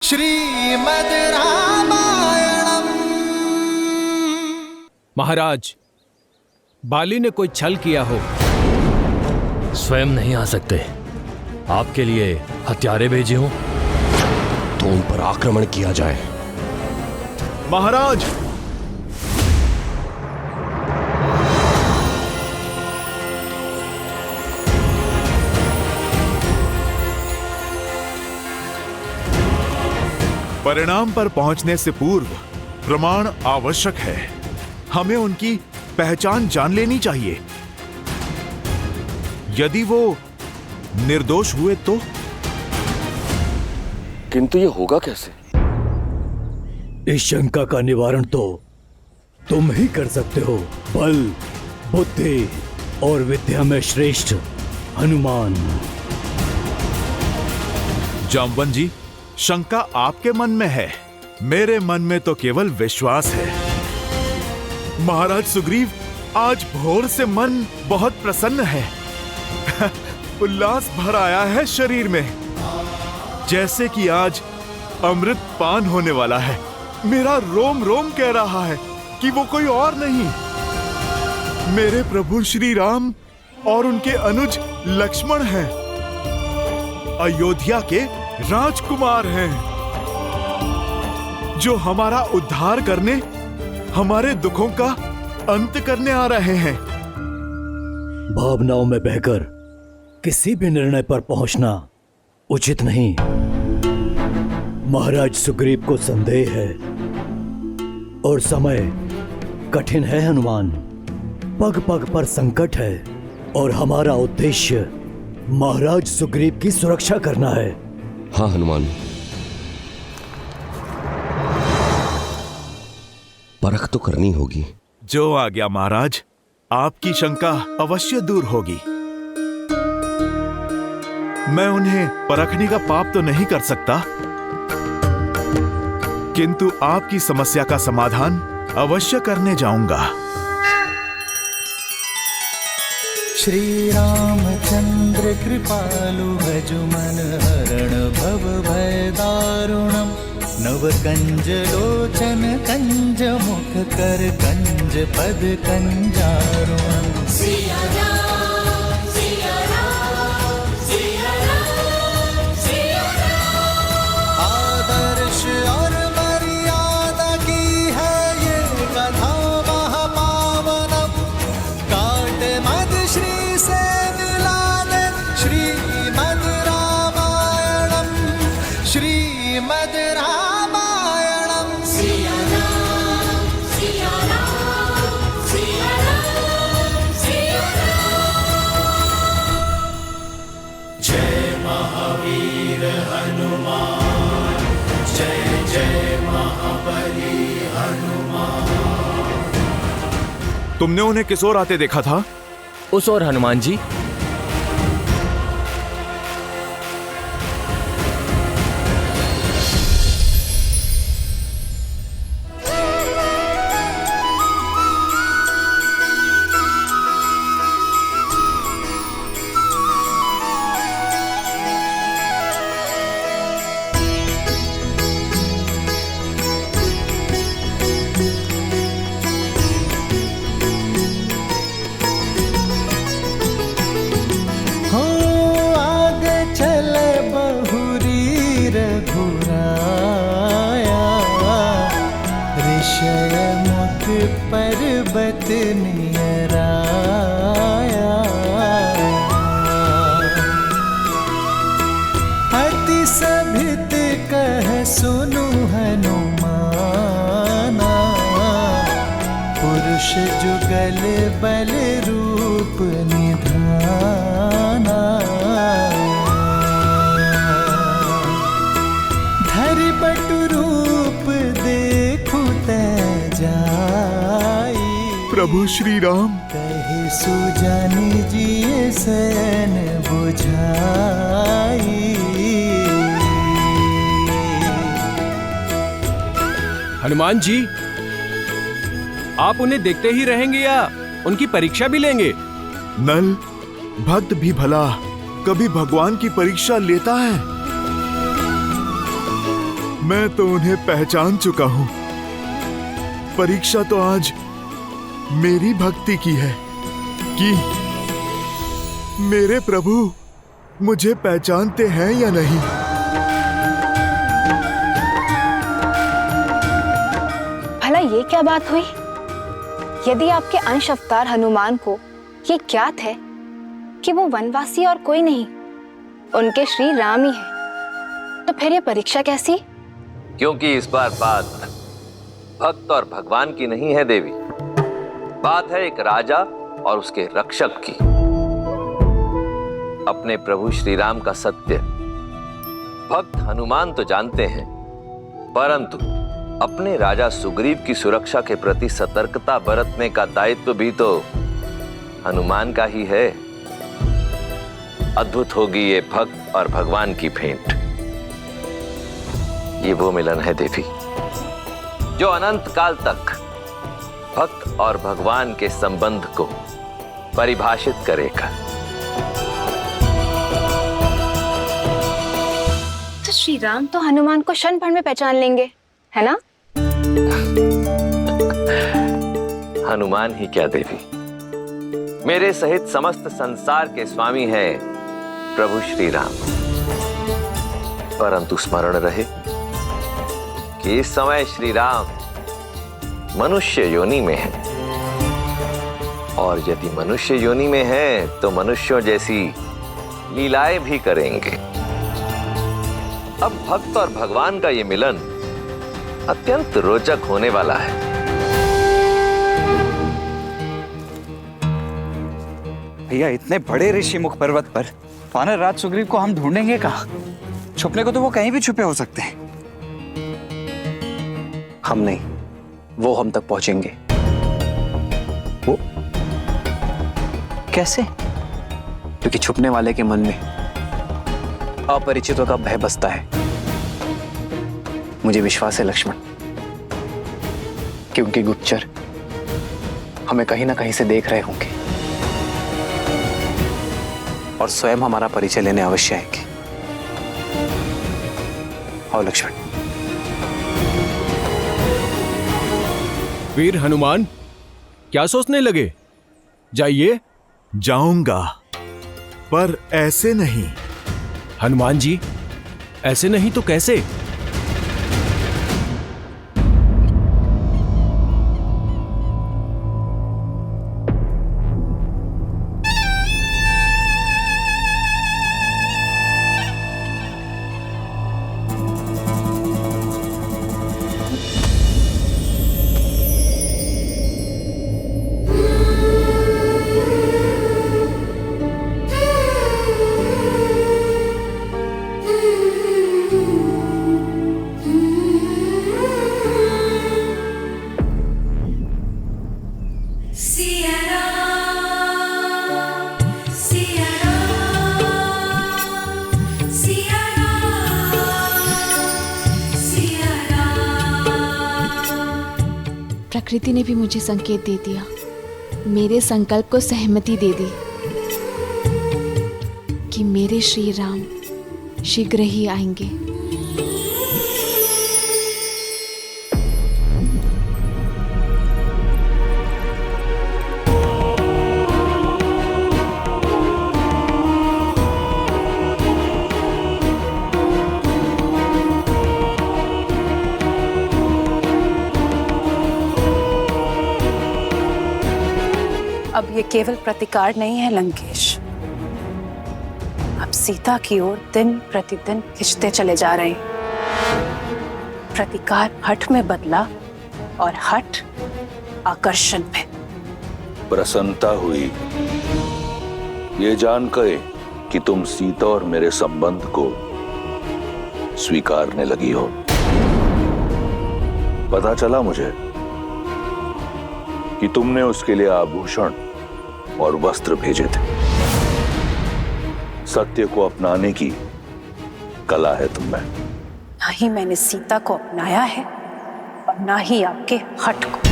श्रीमद् रामायणम्। महाराज, बाली ने कोई छल किया हो। स्वयं नहीं आ सकते, आपके लिए हत्यारे भेजे हों तो उन पर आक्रमण किया जाए। महाराज, परिणाम पर पहुंचने से पूर्व प्रमाण आवश्यक है। हमें उनकी पहचान जान लेनी चाहिए। यदि वो निर्दोष हुए तो? किंतु ये होगा कैसे? इस शंका का निवारण तो तुम ही कर सकते हो। बल, बुद्धि और विद्या में श्रेष्ठ हनुमान। जाम्बवन जी, शंका आपके मन में है, मेरे मन में तो केवल विश्वास है। महाराज सुग्रीव, आज भोर से मन बहुत प्रसन्न है। उल्लास भर आया है शरीर में, जैसे कि आज अमृत पान होने वाला है। मेरा रोम रोम कह रहा है कि वो कोई और नहीं, मेरे प्रभु श्री राम और उनके अनुज लक्ष्मण हैं। अयोध्या के राजकुमार हैं, जो हमारा उद्धार करने, हमारे दुखों का अंत करने आ रहे हैं। भावनाओं में बहकर किसी भी निर्णय पर पहुंचना उचित नहीं। महाराज सुग्रीव को संदेह है और समय कठिन है हनुमान। पग पग पर संकट है और हमारा उद्देश्य महाराज सुग्रीव की सुरक्षा करना है। हाँ हनुमान, परख तो करनी होगी। जो आ गया महाराज, आपकी शंका अवश्य दूर होगी। मैं उन्हें परखने का पाप तो नहीं कर सकता, किंतु आपकी समस्या का समाधान अवश्य करने जाऊंगा। श्री रामचंद्र कृपालु भजु मन हरण भव भय दारुणम्। नव कंज लोचन कंज मुख कर कंज पद कंजारुणम्। सिया राम, सिया राम, सिया राम, सिया राम। आदर्श और मर्यादा की है ये कथा महापावनम्। काट मद श्री से मिला दे श्रीमद् रामायणम्। श्रीमद् रामायणम्। सिया राम, सिया राम, सिया राम, सिया राम। जय महावीर हनुमान, जय जय महाबली हनुमान। तुमने उन्हें किस ओर आते देखा था? उस ओर हनुमान जी। पर्वत नियराया। अति सभित कह सुनु हनुमाना। पुरुष जुगल बल रूप निधाना। धरि बटु रूप देखु जाई। प्रभु श्री राम, कहे सुजानि जिये सैन बुझाई। हनुमान जी, आप उन्हें देखते ही रहेंगे या उनकी परीक्षा भी लेंगे? नल, भक्त भी भला कभी भगवान की परीक्षा लेता है? मैं तो उन्हें पहचान चुका हूं। परीक्षा तो आज मेरी भक्ति की है कि मेरे प्रभु मुझे पहचानते हैं या नहीं। भला ये क्या बात हुई? यदि आपके अंश अवतार हनुमान को ये ज्ञात है कि वो वनवासी और कोई नहीं, उनके श्री राम ही है, तो फिर ये परीक्षा कैसी? क्योंकि इस बार बात भक्त और भगवान की नहीं है देवी, बात है एक राजा और उसके रक्षक की। अपने प्रभु श्री राम का सत्य भक्त हनुमान तो जानते हैं, परंतु अपने राजा सुग्रीव की सुरक्षा के प्रति सतर्कता बरतने का दायित्व भी तो हनुमान का ही है। अद्भुत होगी ये भक्त और भगवान की भेंट। ये वो मिलन है देवी जो अनंत काल तक भक्त और भगवान के संबंध को परिभाषित करेगा। तो श्री राम तो हनुमान को क्षण भर में पहचान लेंगे, है ना? हनुमान ही क्या देवी, मेरे सहित समस्त संसार के स्वामी हैं प्रभु श्री राम। परंतु स्मरण रहे कि इस समय श्री राम मनुष्य योनि में है, और यदि मनुष्य योनि में है तो मनुष्यों जैसी लीलाएं भी करेंगे। अब भक्त और भगवान का ये मिलन अत्यंत रोचक होने वाला है। भैया, इतने बड़े ऋषि मुख पर्वत पर वानर राज सुग्रीव को हम ढूंढेंगे कहाँ? छुपने को तो वो कहीं भी छुपे हो सकते हैं। हम नहीं, वो हम तक पहुंचेंगे। वो कैसे? क्योंकि छुपने वाले के मन में अपरिचितों का भय बसता है। मुझे विश्वास है लक्ष्मण कि उनके गुप्तचर हमें कहीं ना कहीं से देख रहे होंगे और स्वयं हमारा परिचय लेने अवश्य आएंगे। और लक्ष्मण। वीर हनुमान, क्या सोचने लगे? जाइए। जाऊंगा, पर ऐसे नहीं। हनुमान जी, ऐसे नहीं तो कैसे? प्रकृति ने भी मुझे संकेत दे दिया, मेरे संकल्प को सहमति दे दी कि मेरे श्री राम शीघ्र ही आएंगे। अब ये केवल प्रतिकार नहीं है लंकेश, अब सीता की ओर दिन प्रतिदिन खिंचते चले जा रहे हैं। प्रतिकार हठ में बदला और हठ आकर्षण में। प्रसन्नता हुई ये जानकर कि तुम सीता और मेरे संबंध को स्वीकारने लगी हो। पता चला मुझे कि तुमने उसके लिए आभूषण और वस्त्र भेजे थे। सत्य को अपनाने की कला है तुम में। ना ही मैंने सीता को अपनाया है और ना ही आपके हठ को।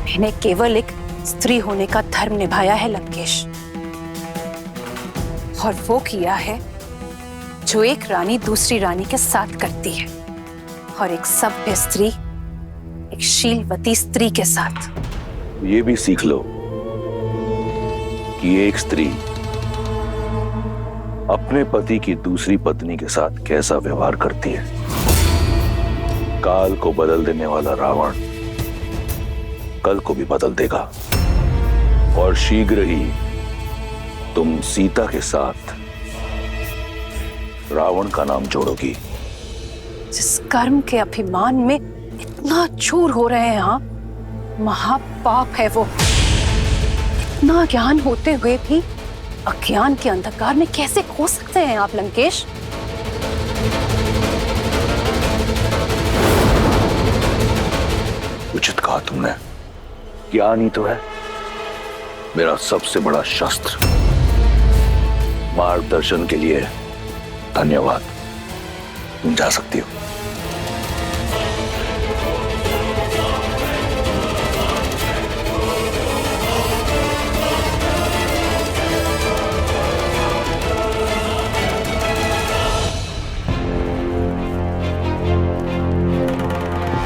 मैंने केवल एक स्त्री होने का धर्म निभाया है लंकेश, और वो किया है जो एक रानी दूसरी रानी के साथ करती है। और एक सभ्य स्त्री एक शीलवती स्त्री के साथ। ये भी सीख लो कि एक स्त्री अपने पति की दूसरी पत्नी के साथ कैसा व्यवहार करती है। काल को बदल देने वाला रावण कल को भी बदल देगा, और शीघ्र ही तुम सीता के साथ रावण का नाम जोड़ोगी। जिस कर्म के अभिमान में इतना चूर हो रहे हैं आप, महापाप है वो। इतना ज्ञान होते हुए भी अज्ञान के अंधकार में कैसे खो सकते हैं आप लंकेश? उचित कहा तुमने। ज्ञान ही तो है मेरा सबसे बड़ा शस्त्र। मार्गदर्शन के लिए धन्यवाद। तुम जा सकती हो।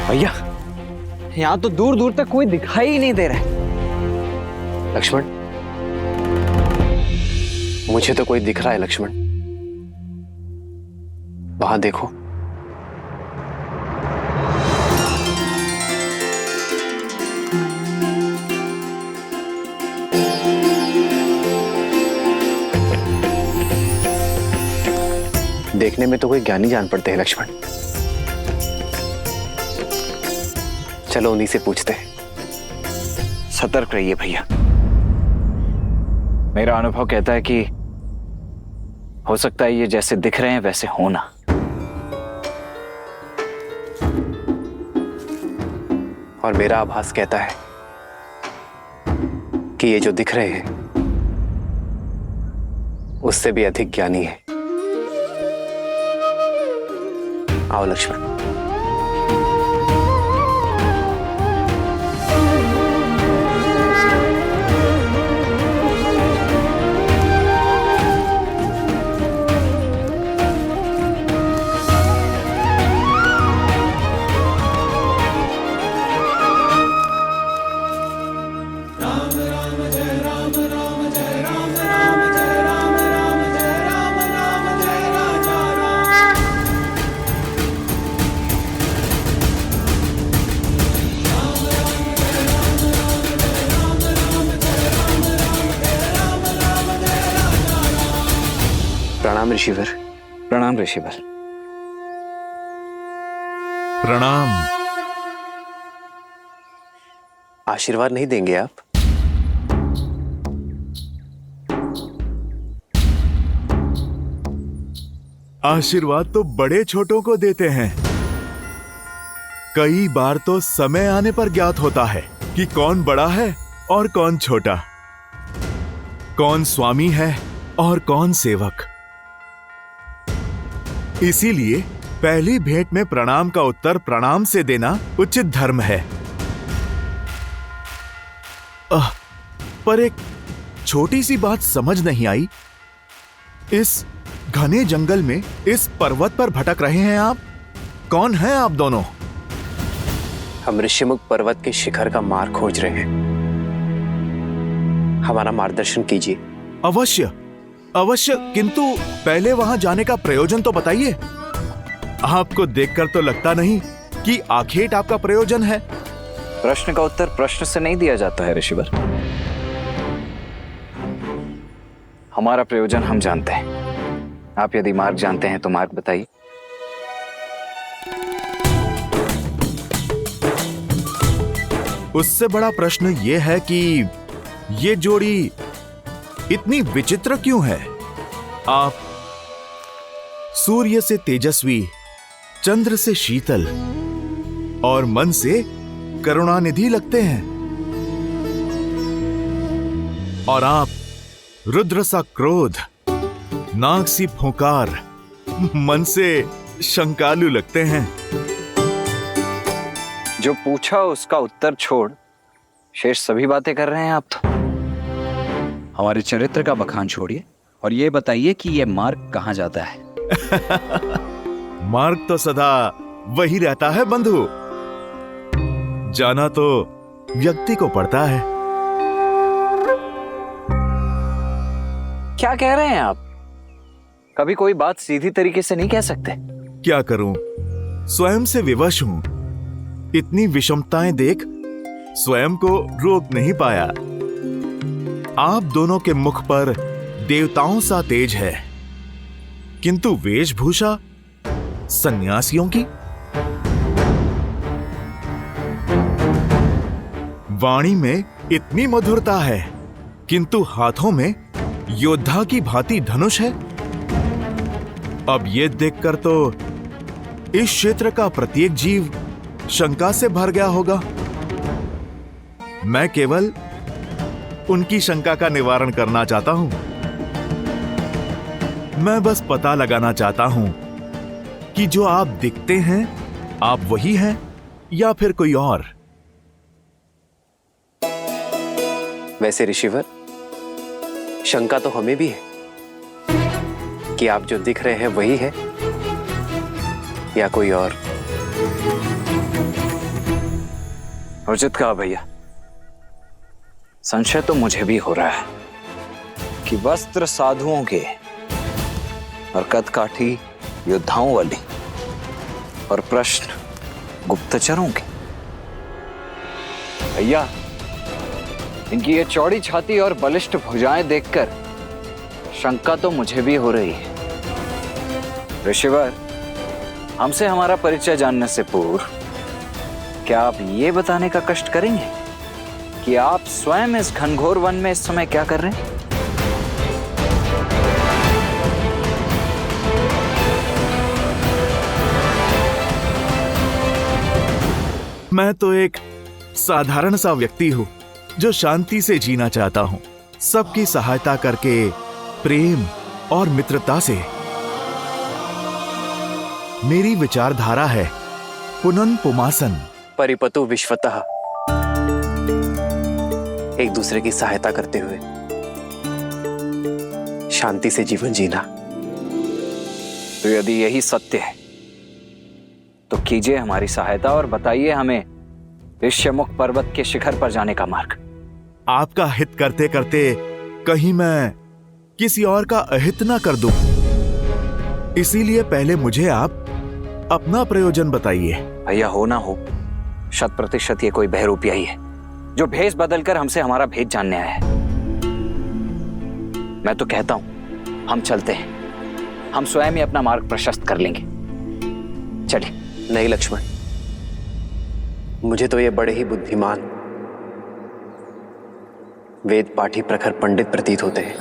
भैया, यहाँ तो दूर दूर तक कोई दिखाई ही नहीं दे रहा है। लक्ष्मण, मुझे तो कोई दिख रहा है लक्ष्मण। वहां देखो। देखने में तो कोई ज्ञानी जान पड़ते हैं लक्ष्मण। चलो उन्हीं से पूछते हैं। सतर्क रहिए भैया। मेरा अनुभव कहता है कि हो सकता है ये जैसे दिख रहे हैं वैसे होना। और मेरा आभास कहता है कि ये जो दिख रहे हैं उससे भी अधिक ज्ञानी है। आओ लक्ष्मण। प्रणाम ऋषिवर। प्रणाम ऋषिवर। प्रणाम। आशीर्वाद नहीं देंगे आप? आशीर्वाद तो बड़े छोटों को देते हैं। कई बार तो समय आने पर ज्ञात होता है कि कौन बड़ा है और कौन छोटा, कौन स्वामी है और कौन सेवक। इसीलिए पहली भेंट में प्रणाम का उत्तर प्रणाम से देना उचित धर्म है। पर एक छोटी सी बात समझ नहीं आई। इस घने जंगल में इस पर्वत पर भटक रहे हैं आप। कौन हैं आप दोनों? हम ऋषिमुख पर्वत के शिखर का मार्ग खोज रहे हैं। हमारा मार्गदर्शन कीजिए। अवश्य अवश्य, किंतु पहले वहां जाने का प्रयोजन तो बताइए। आपको देखकर तो लगता नहीं कि आखेट आपका प्रयोजन है। प्रश्न का उत्तर प्रश्न से नहीं दिया जाता है ऋषिवर। हमारा प्रयोजन हम जानते हैं। आप यदि मार्ग जानते हैं तो मार्ग बताइए। उससे बड़ा प्रश्न यह है कि ये जोड़ी इतनी विचित्र क्यों है? आप सूर्य से तेजस्वी, चंद्र से शीतल और मन से करुणानिधि लगते हैं, और आप रुद्र सा क्रोध, नाग सी फुंकार, मन से शंकालु लगते हैं। जो पूछा उसका उत्तर छोड़ शेष सभी बातें कर रहे हैं आप तो। हमारे चरित्र का बखान छोड़िए और ये बताइए कि ये मार्ग कहां जाता है। मार्ग तो सदा वही रहता है बंधु। जाना तो व्यक्ति को पड़ता है। क्या कह रहे हैं आप? कभी कोई बात सीधी तरीके से नहीं कह सकते? क्या करूं, स्वयं से विवश हूं। इतनी विषमताएं देख स्वयं को रोक नहीं पाया। आप दोनों के मुख पर देवताओं सा तेज है, किंतु वेशभूषा सन्यासियों की। वाणी में इतनी मधुरता है, किंतु हाथों में योद्धा की भांति धनुष है। अब ये देखकर तो इस क्षेत्र का प्रत्येक जीव शंका से भर गया होगा। मैं केवल उनकी शंका का निवारण करना चाहता हूं। मैं बस पता लगाना चाहता हूं कि जो आप दिखते हैं, आप वही हैं या फिर कोई और। वैसे ऋषिवर, शंका तो हमें भी है कि आप जो दिख रहे हैं वही है या कोई और। उचित कहा भैया। संशय तो मुझे भी हो रहा है कि वस्त्र साधुओं के और कदकाठी योद्धाओं वाली और प्रश्न गुप्तचरों के। भैया, इनकी ये चौड़ी छाती और बलिष्ठ भुजाएं देखकर शंका तो मुझे भी हो रही है। ऋषिवर, हमसे हमारा परिचय जानने से पूर्व क्या आप ये बताने का कष्ट करेंगे कि आप स्वयं इस घनघोर वन में इस समय क्या कर रहे हैं? मैं तो एक साधारण सा व्यक्ति हूं जो शांति से जीना चाहता हूं, सबकी सहायता करके, प्रेम और मित्रता से। मेरी विचारधारा है पुनन पुमासन। परिपतु विश्वतः, एक दूसरे की सहायता करते हुए शांति से जीवन जीना। तो यदि यही सत्य है तो कीजिए हमारी सहायता और बताइए हमें ऋष्यमुख पर्वत के शिखर पर जाने का मार्ग। आपका हित करते करते कहीं मैं किसी और का अहित ना कर दूं, इसीलिए पहले मुझे आप अपना प्रयोजन बताइए। भैया, हो ना हो 100% ये कोई बहरूपिया ही है जो भेष बदलकर हमसे हमारा भेद जानने आया है। मैं तो कहता हूं हम चलते हैं, हम स्वयं ही अपना मार्ग प्रशस्त कर लेंगे। चलिए। नहीं लक्ष्मण, मुझे तो ये बड़े ही बुद्धिमान, वेद पाठी प्रखर पंडित प्रतीत होते हैं।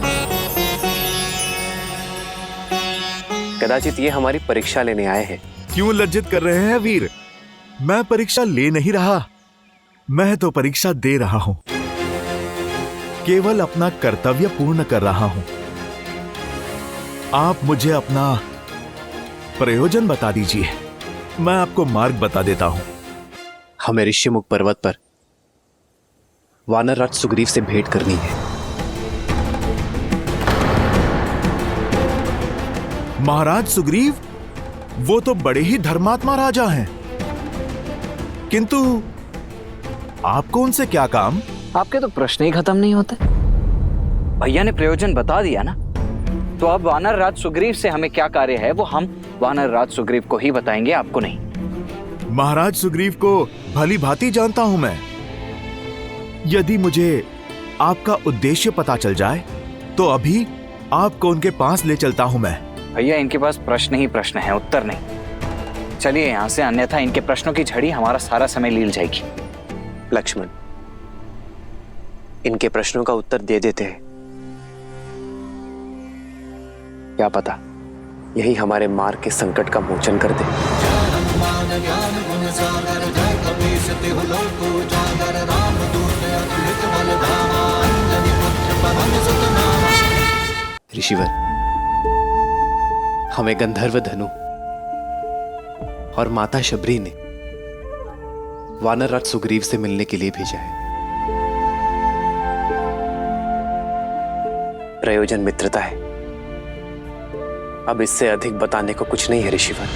कदाचित ये हमारी परीक्षा लेने आए हैं। क्यों लज्जित कर रहे हैं वीर? मैं परीक्षा ले नहीं रहा, मैं तो परीक्षा दे रहा हूं। केवल अपना कर्तव्य पूर्ण कर रहा हूं। आप मुझे अपना प्रयोजन बता दीजिए, मैं आपको मार्ग बता देता हूं। हमें ऋष्यमुख पर्वत पर वानर राज सुग्रीव से भेंट करनी है। महाराज सुग्रीव, वो तो बड़े ही धर्मात्मा राजा हैं, किंतु आपको उनसे क्या काम? आपके तो प्रश्न ही खत्म नहीं होते। भैया ने प्रयोजन बता दिया ना, तो अब वानर राज सुग्रीव से हमें क्या कार्य है वो हम वानर राज सुग्रीव को ही बताएंगे, आपको नहीं। महाराज सुग्रीव को भली भांति जानता हूं मैं। यदि मुझे आपका उद्देश्य पता चल जाए तो अभी आपको उनके पास ले चलता हूं मैं। भैया, इनके पास प्रश्न ही प्रश्न है, उत्तर नहीं। चलिए यहां से, अन्यथा इनके प्रश्नों की झड़ी हमारा सारा समय लील जाएगी। लक्ष्मण, इनके प्रश्नों का उत्तर दे देते हैं, क्या पता यही हमारे मार्ग के संकट का मोचन कर दे। ऋषिवर, हमें गंधर्व धनु और माता शबरी ने वानर राज सुग्रीव से मिलने के लिए भेजा है। प्रयोजन मित्रता है, अब इससे अधिक बताने को कुछ नहीं है ऋषिवर।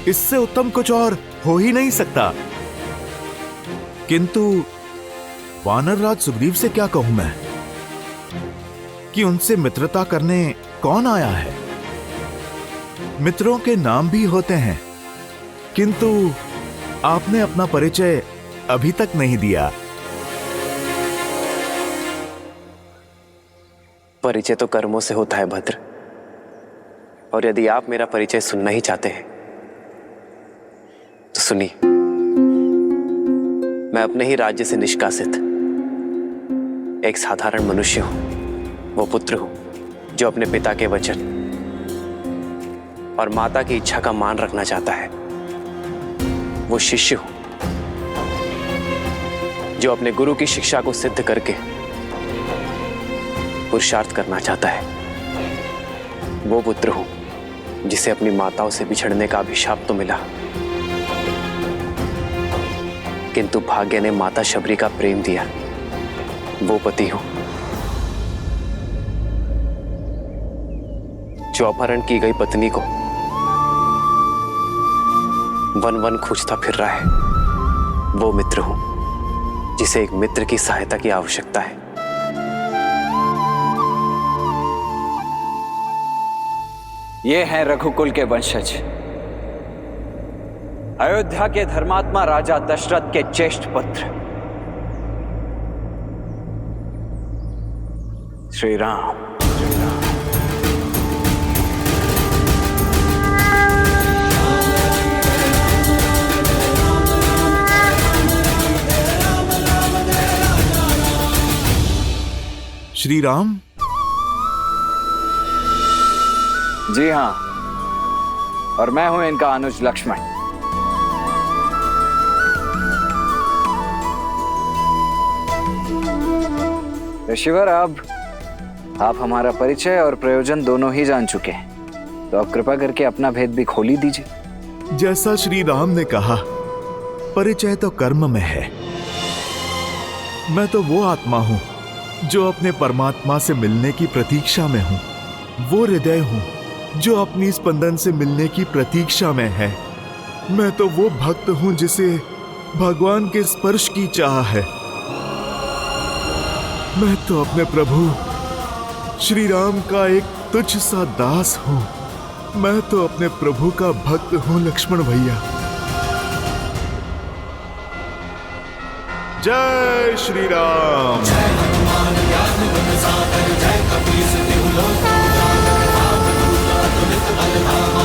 इससे उत्तम कुछ और हो ही नहीं सकता। किंतु वानर राज सुग्रीव से क्या कहूं मैं कि उनसे मित्रता करने कौन आया है। मित्रों के नाम भी होते हैं, किंतु आपने अपना परिचय अभी तक नहीं दिया। परिचय तो कर्मों से होता है भद्र, और यदि आप मेरा परिचय सुनना ही चाहते हैं तो सुनिए। मैं अपने ही राज्य से निष्कासित एक साधारण मनुष्य हूं, वो पुत्र हूं जो अपने पिता के वचन और माता की इच्छा का मान रखना चाहता है। वो शिष्य हूं जो अपने गुरु की शिक्षा को सिद्ध करके पुरुषार्थ करना चाहता है। वो पुत्र हूं जिसे अपनी माताओं से बिछड़ने का अभिशाप तो मिला, किंतु भाग्य ने माता शबरी का प्रेम दिया। वो पति हूं जो अपहरण की गई पत्नी को वन वन खोजता फिर रहा है। वो मित्र हूं जिसे एक मित्र की सहायता की आवश्यकता है। ये हैं रघुकुल के वंशज, अयोध्या के धर्मात्मा राजा दशरथ के ज्येष्ठ पुत्र श्री राम। श्री राम? जी हां, और मैं हूं इनका अनुज लक्ष्मण। ऋषिवर, अब आप हमारा परिचय और प्रयोजन दोनों ही जान चुके हैं, तो अब कृपा करके अपना भेद भी खोल ही दीजिए। जैसा श्री राम ने कहा, परिचय तो कर्म में है। मैं तो वो आत्मा हूं जो अपने परमात्मा से मिलने की प्रतीक्षा में हूं। वो हृदय हूं जो अपनी स्पंदन से मिलने की प्रतीक्षा में है। मैं तो वो भक्त हूं जिसे भगवान के स्पर्श की चाह है। मैं तो अपने प्रभु श्री राम का एक तुच्छ सा दास हूं। मैं तो अपने प्रभु का भक्त हूं लक्ष्मण भैया। जय श्री राम। जय हनुमान ज्ञान गुण सागर, जय कपीस तिहु लोक उजागर, राम दूत अतुलित बल धामा।